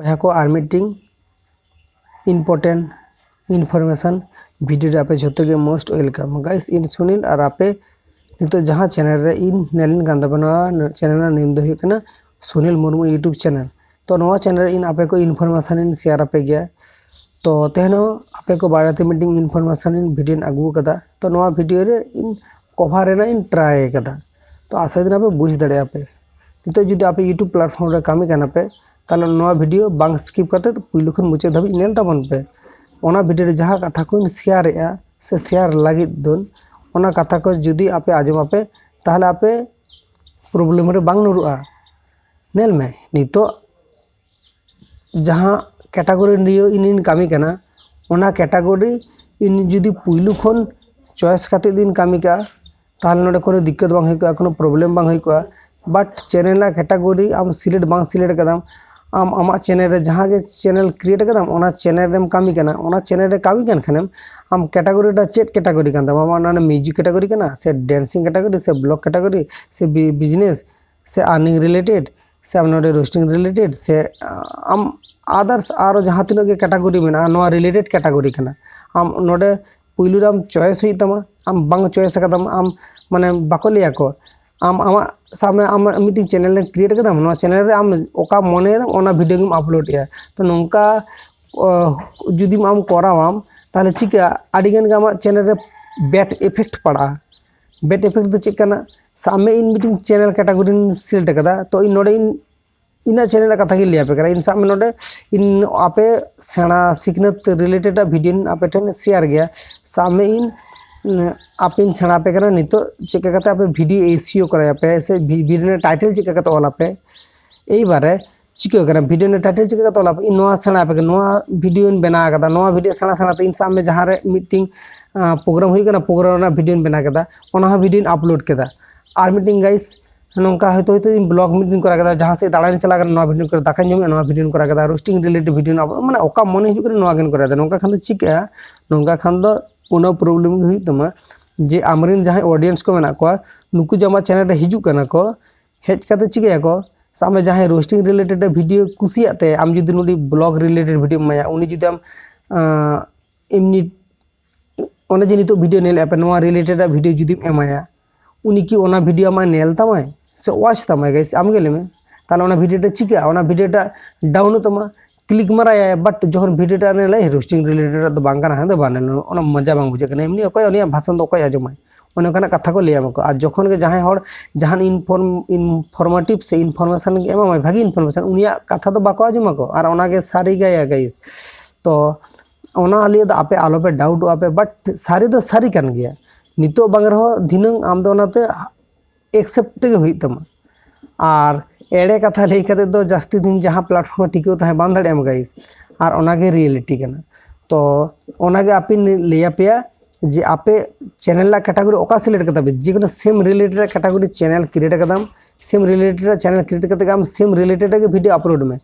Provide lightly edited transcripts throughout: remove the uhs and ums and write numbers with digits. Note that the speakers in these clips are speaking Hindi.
यहाँ को आर मीटिंग इम्पोर्टेंट इनफॉरमेशन वीडियो रे आपे जोते के मोस्ट वेलकम गाइस इन सुनील और आपे नितो जहाँ चैनल रे इन नेलिन गांदा बना चैनल नेम दो हुकना सुनील मुर्मू यूट्यूब चैनल तो नवा चैनल इन आपे को इनफॉरमेशन इन शेयर आपे गया तो तेहनो आपे को बाराती मीटिंग इनफॉरमेशन इन वीडियो आगू कदा तो नवा वीडियो रे इन कवर रेना इन ट्राई कदा तो आशा दिन आपे बुझ दड़े आपे नितो जुदी आपे यूट्यूब प्लेटफॉर्म रे कामी काना पे ताले नवा वीडियो बांग स्किप करते तो पुइलु खन मुचे धाबी नेल ताबन पे ओना वीडियो रे जहाँ कथा को शेयर एआ से शेयर लगी दोन ओना कथा को जुदी आपे आजम आपे ताहले आपे प्रॉब्लम रे बांग नुरुआ नेल में नितो जहाँ कैटेगरी नियो इन कामी काना ओना कैटेगरी इन जुदी पुइलु खन चॉइस काते दिन कामी का ताहले नोडे कोनो दिक्कत बांग होइका कोनो प्रॉब्लम बांग होइका बट चैनल ना कैटेगरी आम सिलेक्ट बांग सिलेक्ट कदम आम आमा चैनल रे जहाँ के चैनल क्रिएट कदम ओना चैनल रेम कामी काना ओना चैनल रे कामी कान खनम आम कैटेगरी दा चेट कैटेगरी कान दाम आमा म्यूजिक कैटेगरी काना से डांसिंग कैटेगरी से ब्लॉग कैटेगरी से बिजनेस से अर्निंग रिलेटेड से आम नोडे रोस्टिंग रिलेटेड से आम अदर्स आरो जहाँ तीनो के कैटेगरी मेना नोआ रिलेटेड कैटेगरी काना आम नोडे पुइलु राम चॉइस हुई तमा आम बांग चॉइस कदम आम माने बाको लिया को आम आमा सामने आम मीटिंग चैनल रे क्रिएट कदम नोआ चैनल रे आम ओका मने ओना वीडियो गेम अपलोड या तो नोंका जुदी आम करावाम ताहले चिका आडिगन के आमा चैनल रे बैड इफेक्ट पड़ा बैड इफेक्ट दो चिकना सामने in meeting channel category select कदा तो इन नोडे इन चैनल कथा के लिया पे करा इन सामने नोडे इन आपे सेना सिकनत रिलेटेड वीडियो आपे ठन शेयर गया सामने इन आपिन सेना पे करा नितो चिका कते आपे वीडियो एसीओ करा पे से वीडियो ने टाइटल चिका कते ओला पे एई बारे चिका करा वीडियो ने टाइटल चिका कते ओला पे इन नोआ सेना पे नोआ वीडियो इन बना कदा नोआ वीडियो सेना सेना ते इन सामने जहां रे मीटिंग प्रोग्राम हुई कना प्रोग्राम ना वीडियो इन बना कदा ओना वीडियो अपलोड कदा आर मीटिंग गाइस नोंका हयतो इन ब्लॉग मीटिंग करा कदा जहां से दाड़ान चला कना नोआ वीडियो कर दाका जमे नोआ वीडियो करा कदा रोस्टिंग रिलेटेड वीडियो माने ओका मने हिजु करे नोआ गेन करा दा नोंका खान दो चिका नोंका खान दो कोनो प्रॉब्लम हुई तमा जे आमरिन जहाँ ऑडियंस को मेना को नुकु जमा चैनल रे हिजु कना को हेज काते चिके को सामने जहाँ रोस्टिंग रिलेटेड वीडियो कुसियाते आम जुदी नुडी ब्लॉग रिलेटेड वीडियो माया उनी जुदी आम एमनी ओने जे नितो वीडियो नेल एप नोआ रिलेटेड वीडियो जुदी एमाया उनी की ओना वीडियो मा नेल तमाय से वॉच तमाय गाइस आम गेले में ताले ओना वीडियो टा चिका ओना वीडियो टा डाउन तमा क्लिक माराया बट जोन वीडियो ने लाई रोस्टिंग रिलेटेड तो बांग हाँ बाने ओना मजा बांग बुझे कने एमनी ओकय ओनिया भाषण दो ओकय आजमाय ओने कना कथा को लिया मको आ जखन के जहां हर जहां इनफॉर्मेटिव से इनफॉर्मेशन के एमा भागी इनफॉर्मेशन उनिया कथा तो बाको आजमाको और ओना के सारी गया गाइस तो ओना लिए तो आपे आलो पे डाउट आपे बट सारी तो सारी कान गया नितो बांग रहो धिनंग आम दो ओनाते एक्सेप्ट के हुई तमा और एड़े कथा लई कते दो जास्ती दिन जहाँ प्लेटफॉर्म टिको तहे बांध दड़े एम गाइस और ओनागे रियलिटी कना तो ओनागे आपिन लिया पेया जे आपे चैनल ला कैटेगरी ओका सिलेक्ट कता बे जे कोनो same related category channel create कदम सेम रिलेटेड चैनल क्रिएट करते आम सेम रिलेटेड के वीडियो अपलोड में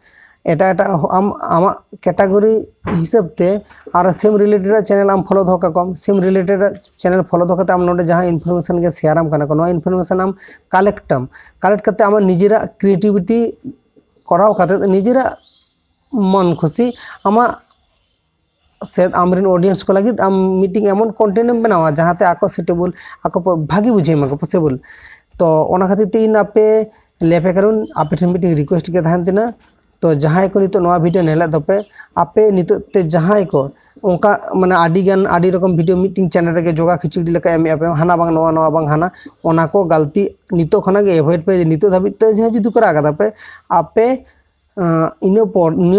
एटा एटा आम आमा कैटेगरी हिसाब ते और सेम रिलेटेड चैनल आम फॉलो दो कम सेम रिलेटेड चैनल फॉलो दो आम नोडे जहाँ इनफॉरमेशन के शेयर आम कना को इनफॉरमेशन आम कलेक्ट करते आम निजेरा क्रिएटिविटी कराव करते निजेरा मन खुशी आमा से आमरिन ऑडियंस को लगी आम मीटिंग एमन कंटेंट बनावा जहाँ आको सुटेबल आको भागी बुझे माको पॉसिबल तो ओना खातिर ते इन आपे लेपे करुन आपे ठन मीटिंग रिक्वेस्ट के तहन तिना तो जहाँ को नितो नवा वीडियो नेला दोपे आपे नितो ते जहाँ को उनका माने आडी गान आडी रकम वीडियो मीटिंग चैनल रे जोगा खिचड़ी लेका एम आपे हाना बांग नवा बांग हाना ओना को गलती नितो खना के एवॉइड पे नितो धाबी ते जे जुदि करा कदा पे आपे इनो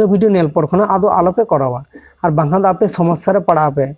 वीडियो नेल पर खना आदो आलो पे करावा और बांगा आपे समस्या रे पड़ा पे